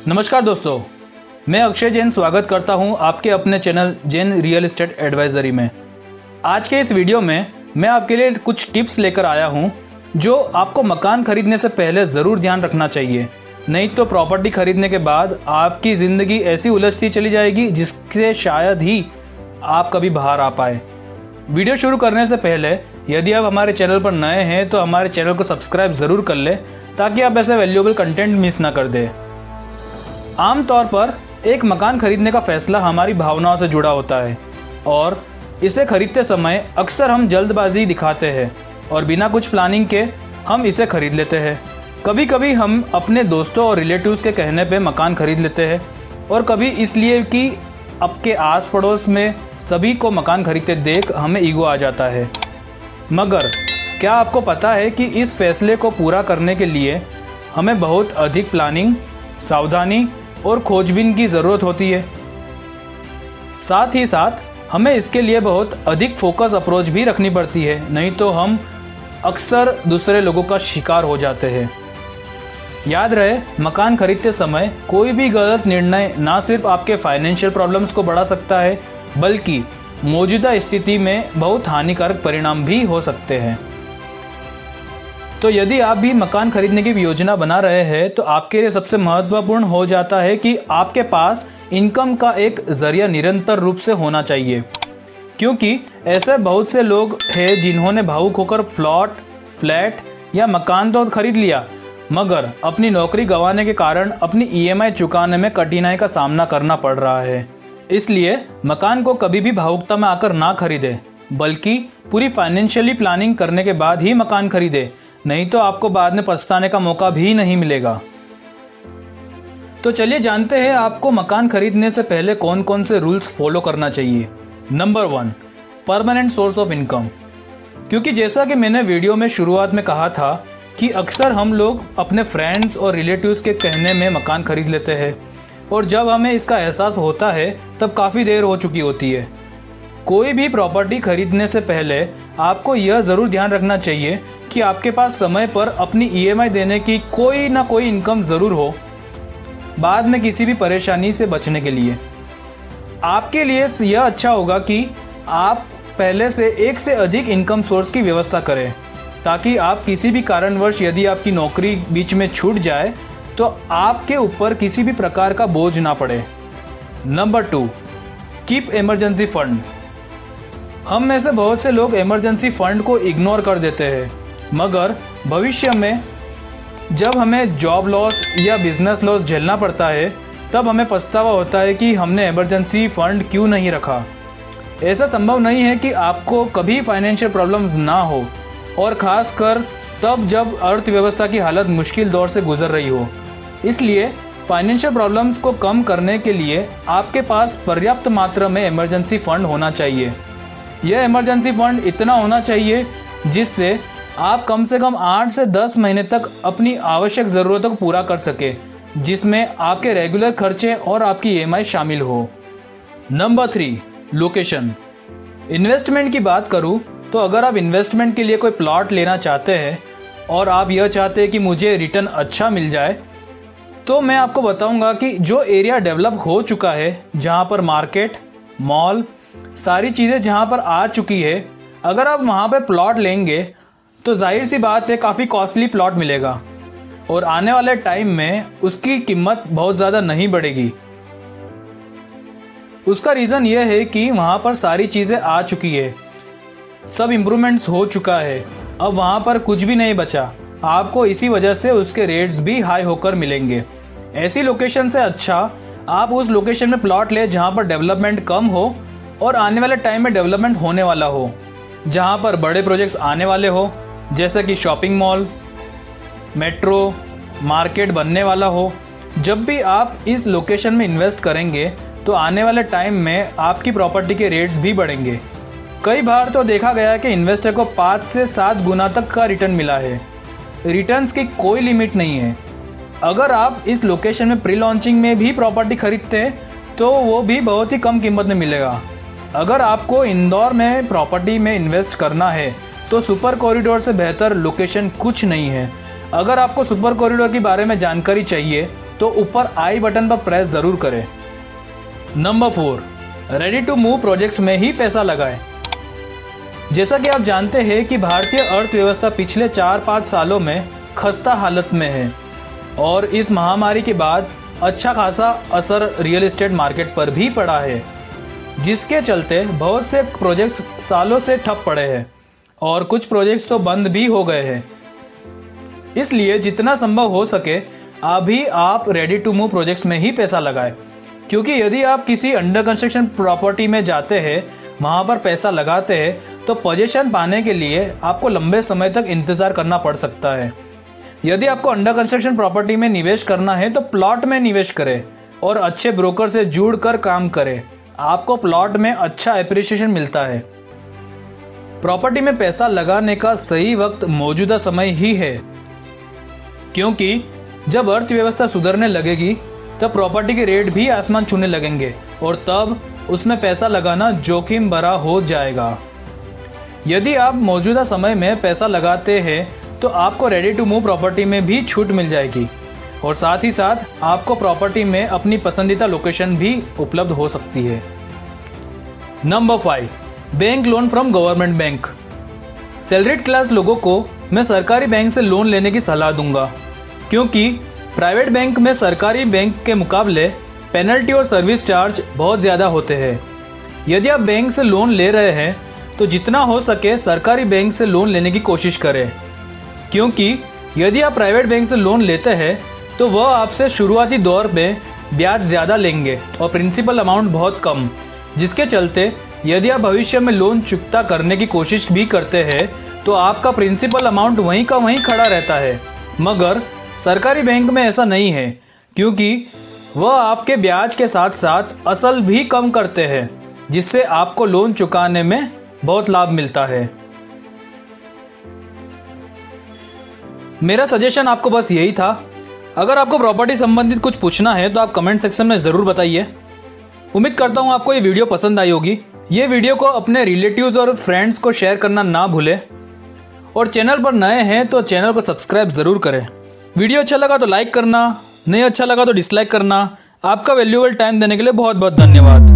नमस्कार दोस्तों, मैं अक्षय जैन स्वागत करता हूं आपके अपने channel Jain real estate advisory में। आज के इस वीडियो में मैं आपके लिए कुछ टिप्स लेकर आया हूं जो आपको मकान खरीदने से पहले ज़रूर ध्यान रखना चाहिए। नहीं तो प्रॉपर्टी खरीदने के बाद आपकी ज़िंदगी ऐसी उलझती चली जाएगी जिससे शायद ही आप कभी बाहर आ पाए। वीडियो शुरू करने से पहले यदि आप हमारे चैनल पर नए हैं तो हमारे चैनल को सब्सक्राइब ज़रूर कर लें ताकि आप ऐसे वैल्यूएबल कंटेंट मिस ना कर दें। आमतौर पर एक मकान खरीदने का फैसला हमारी भावनाओं से जुड़ा होता है और इसे खरीदते समय अक्सर हम जल्दबाजी दिखाते हैं और बिना कुछ प्लानिंग के हम इसे खरीद लेते हैं। कभी कभी हम अपने दोस्तों और रिलेटिव्स के कहने पे मकान खरीद लेते हैं और कभी इसलिए कि आपके आस पड़ोस में सभी को मकान खरीदते देख हमें ईगो आ जाता है। मगर क्या आपको पता है कि इस फैसले को पूरा करने के लिए हमें बहुत अधिक प्लानिंग, सावधानी और खोजबीन की ज़रूरत होती है। साथ ही साथ हमें इसके लिए बहुत अधिक फोकस अप्रोच भी रखनी पड़ती है, नहीं तो हम अक्सर दूसरे लोगों का शिकार हो जाते हैं। याद रहे, मकान खरीदते समय कोई भी गलत निर्णय ना सिर्फ आपके फाइनेंशियल प्रॉब्लम्स को बढ़ा सकता है बल्कि मौजूदा स्थिति में बहुत हानिकारक परिणाम भी हो सकते हैं। तो यदि आप भी मकान खरीदने की योजना बना रहे हैं तो आपके लिए सबसे महत्वपूर्ण हो जाता है कि आपके पास इनकम का एक जरिया निरंतर रूप से होना चाहिए, क्योंकि ऐसे बहुत से लोग हैं जिन्होंने भावुक होकर फ्लैट या मकान तो खरीद लिया मगर अपनी नौकरी गंवाने के कारण अपनी ईएमआई चुकाने में कठिनाई का सामना करना पड़ रहा है। इसलिए मकान को कभी भी भावुकता में आकर ना खरीदे बल्कि पूरी फाइनेंशियली प्लानिंग करने के बाद ही मकान खरीदे, नहीं तो आपको बाद में पछताने का मौका भी नहीं मिलेगा। तो चलिए जानते हैं आपको मकान खरीदने से पहले कौन कौन से रूल्स फॉलो करना चाहिए। Number 1, permanent source of income. क्योंकि जैसा कि मैंने वीडियो में शुरुआत में कहा था कि अक्सर हम लोग अपने फ्रेंड्स और रिलेटिव्स के कहने में मकान खरीद लेते हैं और जब हमें इसका एहसास होता है तब काफ़ी देर हो चुकी होती है। कोई भी प्रॉपर्टी खरीदने से पहले आपको यह ज़रूर ध्यान रखना चाहिए कि आपके पास समय पर अपनी ईएमआई देने की कोई ना कोई इनकम ज़रूर हो, बाद में किसी भी परेशानी से बचने के लिए। आपके लिए यह अच्छा होगा कि आप पहले से एक से अधिक इनकम सोर्स की व्यवस्था करें ताकि आप किसी भी कारणवश यदि आपकी नौकरी बीच में छूट जाए तो आपके ऊपर किसी भी प्रकार का बोझ ना पड़े। Number 2, keep emergency fund. हम में से बहुत से लोग इमरजेंसी फंड को इग्नोर कर देते हैं मगर भविष्य में जब हमें जॉब लॉस या बिजनेस लॉस झेलना पड़ता है तब हमें पछतावा होता है कि हमने इमरजेंसी फंड क्यों नहीं रखा। ऐसा संभव नहीं है कि आपको कभी फाइनेंशियल प्रॉब्लम्स ना हो और ख़ासकर तब जब अर्थव्यवस्था की हालत मुश्किल दौर से गुजर रही हो। इसलिए फाइनेंशियल प्रॉब्लम्स को कम करने के लिए आपके पास पर्याप्त मात्रा में इमरजेंसी फंड होना चाहिए। यह इमरजेंसी फंड इतना होना चाहिए जिससे आप कम से कम 8 से 10 महीने तक अपनी आवश्यक ज़रूरतों को पूरा कर सके, जिसमें आपके रेगुलर खर्चे और आपकी ईएमआई शामिल हो। Number 3, location. इन्वेस्टमेंट की बात करूं तो अगर आप इन्वेस्टमेंट के लिए कोई प्लॉट लेना चाहते हैं और आप यह चाहते हैं कि मुझे रिटर्न अच्छा मिल जाए तो मैं आपको बताऊंगा कि जो एरिया डेवलप हो चुका है, जहां पर मार्केट, मॉल, सारी चीज़ें जहां पर आ चुकी है, अगर आप वहां पर प्लॉट लेंगे तो जाहिर सी बात है काफ़ी कॉस्टली प्लॉट मिलेगा और आने वाले टाइम में उसकी कीमत बहुत ज़्यादा नहीं बढ़ेगी। उसका रीज़न यह है कि वहाँ पर सारी चीज़ें आ चुकी है, सब इम्प्रूवमेंट्स हो चुका है, अब वहाँ पर कुछ भी नहीं बचा। आपको इसी वजह से उसके रेट्स भी हाई होकर मिलेंगे। ऐसी लोकेशन से अच्छा आप उस लोकेशन में प्लॉट ले जहाँ पर डेवलपमेंट कम हो और आने वाले टाइम में डेवलपमेंट होने वाला हो, जहाँ पर बड़े प्रोजेक्ट्स आने वाले हो जैसे कि शॉपिंग मॉल, मेट्रो, मार्केट बनने वाला हो। जब भी आप इस लोकेशन में इन्वेस्ट करेंगे तो आने वाले टाइम में आपकी प्रॉपर्टी के रेट्स भी बढ़ेंगे। कई बार तो देखा गया है कि इन्वेस्टर को 5 से 7 गुना तक का रिटर्न मिला है। रिटर्न्स की कोई लिमिट नहीं है। अगर आप इस लोकेशन में प्री लॉन्चिंग में भी प्रॉपर्टी खरीदते हैं तो वो भी बहुत ही कम कीमत में मिलेगा। अगर आपको इंदौर में प्रॉपर्टी में इन्वेस्ट करना है तो सुपर कॉरिडोर से बेहतर लोकेशन कुछ नहीं है। अगर आपको सुपर कॉरिडोर के बारे में जानकारी चाहिए तो ऊपर आई बटन पर प्रेस ज़रूर करें। Number 4, ready to move projects में ही पैसा लगाएं। जैसा कि आप जानते हैं कि भारतीय अर्थव्यवस्था पिछले 4-5 सालों में खस्ता हालत में है और इस महामारी के बाद अच्छा खासा असर रियल एस्टेट मार्केट पर भी पड़ा है, जिसके चलते बहुत से प्रोजेक्ट्स सालों से ठप पड़े हैं और कुछ प्रोजेक्ट्स तो बंद भी हो गए हैं। इसलिए जितना संभव हो सके अभी आप रेडी टू मूव प्रोजेक्ट्स में ही पैसा लगाएं, क्योंकि यदि आप किसी अंडर कंस्ट्रक्शन प्रॉपर्टी में जाते हैं, वहां पर पैसा लगाते हैं, तो पोजीशन पाने के लिए आपको लंबे समय तक इंतजार करना पड़ सकता है। यदि आपको अंडर कंस्ट्रक्शन प्रॉपर्टी में निवेश करना है तो प्लॉट में निवेश करें और अच्छे ब्रोकर से जुड़कर काम करें। आपको प्लॉट में अच्छा एप्रिसिएशन मिलता है। प्रॉपर्टी में पैसा लगाने का सही वक्त मौजूदा समय ही है, क्योंकि जब अर्थव्यवस्था सुधरने लगेगी तब प्रॉपर्टी के रेट भी आसमान छूने लगेंगे और तब उसमें पैसा लगाना जोखिम भरा हो जाएगा। यदि आप मौजूदा समय में पैसा लगाते हैं तो आपको रेडी टू मूव प्रॉपर्टी में भी छूट मिल जाएगी और साथ ही साथ आपको प्रॉपर्टी में अपनी पसंदीदा लोकेशन भी उपलब्ध हो सकती है। Number 5, bank loan from government bank. Salaried class लोगों को मैं सरकारी बैंक से लोन लेने की सलाह दूंगा, क्योंकि प्राइवेट बैंक में सरकारी बैंक के मुकाबले पेनल्टी और सर्विस चार्ज बहुत ज़्यादा होते हैं। यदि आप बैंक से लोन ले रहे हैं तो जितना हो सके सरकारी बैंक से लोन लेने की कोशिश करें, क्योंकि यदि आप प्राइवेट बैंक से लोन लेते हैं तो वह आपसे शुरुआती दौर में ब्याज ज़्यादा लेंगे और प्रिंसिपल अमाउंट बहुत कम, जिसके चलते यदि आप भविष्य में लोन चुकता करने की कोशिश भी करते हैं तो आपका प्रिंसिपल अमाउंट वहीं का वहीं खड़ा रहता है। मगर सरकारी बैंक में ऐसा नहीं है, क्योंकि वह आपके ब्याज के साथ साथ असल भी कम करते हैं, जिससे आपको लोन चुकाने में बहुत लाभ मिलता है। मेरा सजेशन आपको बस यही था। अगर आपको प्रॉपर्टी संबंधित कुछ पूछना है तो आप कमेंट सेक्शन में ज़रूर बताइए। उम्मीद करता हूँ आपको ये वीडियो पसंद आई होगी। ये वीडियो को अपने रिलेटिव्स और फ्रेंड्स को शेयर करना ना भूलें और चैनल पर नए हैं तो चैनल को सब्सक्राइब ज़रूर करें। वीडियो अच्छा लगा तो लाइक करना, नहीं अच्छा लगा तो डिसलाइक करना। आपका वैल्यूएबल टाइम देने के लिए बहुत बहुत धन्यवाद।